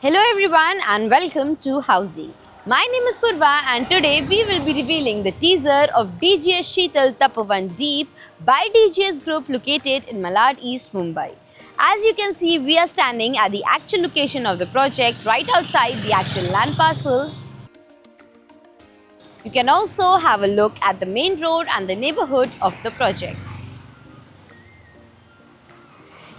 Hello everyone and welcome to Housey. My name is Purva and today we will be revealing the teaser of DGS Sheetal Tapovan Deep by DGS Group located in Malad East, Mumbai. As you can see, we are standing at the actual location of the project right outside the actual land parcel. You can also have a look at the main road and the neighborhood of the project.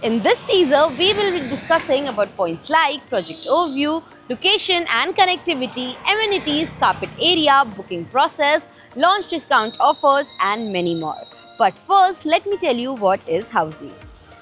In this teaser, we will be discussing about points like project overview, location and connectivity, amenities, carpet area, booking process, launch discount offers and many more. But first, let me tell you what is Housey.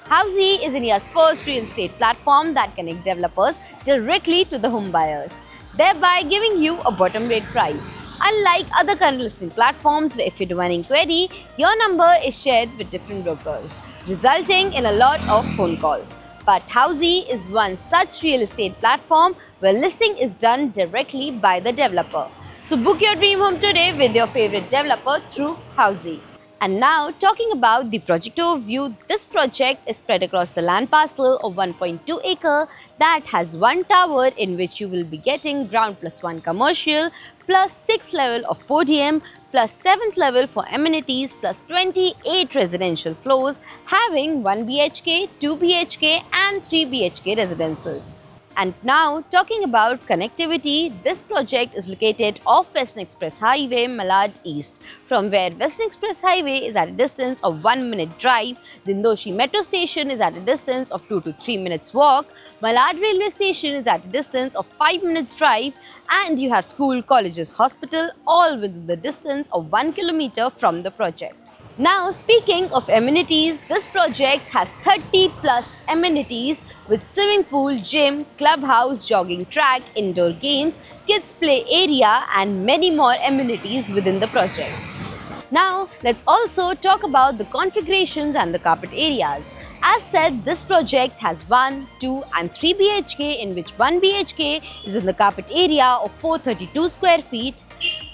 Housey is India's first real estate platform that connects developers directly to the home buyers, thereby giving you a bottom rate price. Unlike other current listing platforms where if you do an inquiry, your number is shared with different brokers, resulting in a lot of phone calls. But Housey is one such real estate platform where listing is done directly by the developer. So book your dream home today with your favorite developer through Housey. And now talking about the project overview, this project is spread across the land parcel of 1.2 acre that has one tower in which you will be getting ground plus 1 commercial plus 6 level of podium plus 7th level for amenities plus 28 residential floors having 1 BHK, 2 BHK and 3 BHK residences. And now talking about connectivity, this project is located off Western Express Highway, Malad East, from where Western Express Highway is at a distance of 1 minute drive, Dindoshi Metro Station is at a distance of 2 to 3 minutes walk, Malad Railway Station is at a distance of 5 minutes drive, and you have school, colleges, hospital all within the distance of 1 kilometer from the project. Now speaking of amenities, this project has 30 plus amenities with swimming pool, gym, clubhouse, jogging track, indoor games, kids play area and many more amenities within the project. Now let's also talk about the configurations and the carpet areas. As said, this project has 1, 2 and 3 BHK in which 1 BHK is in the carpet area of 432 square feet,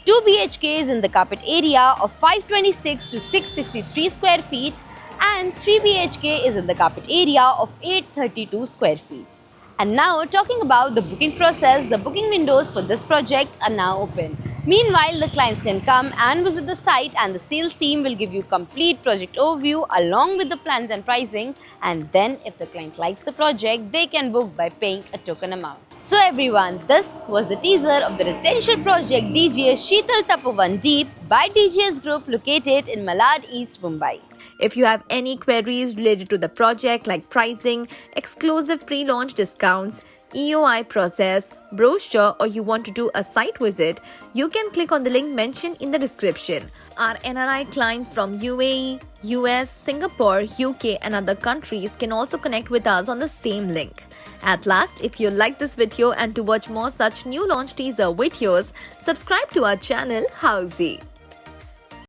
2 BHK is in the carpet area of 526 to 663 square feet and 3 BHK is in the carpet area of 832 square feet. And now talking about the booking process, the booking windows for this project are now open. Meanwhile, the clients can come and visit the site and the sales team will give you complete project overview along with the plans and pricing, and then if the client likes the project, they can book by paying a token amount. So everyone, this was the teaser of the residential project DGS Sheetal Tapovan Deep by DGS Group located in Malad East, Mumbai. If you have any queries related to the project like pricing, exclusive pre-launch discounts, EOI process, brochure, or you want to do a site visit, you can click on the link mentioned in the description. Our NRI clients from UAE, US, Singapore, UK and other countries can also connect with us on the same link. At last, if you like this video and to watch more such new launch teaser videos, subscribe to our channel Housey.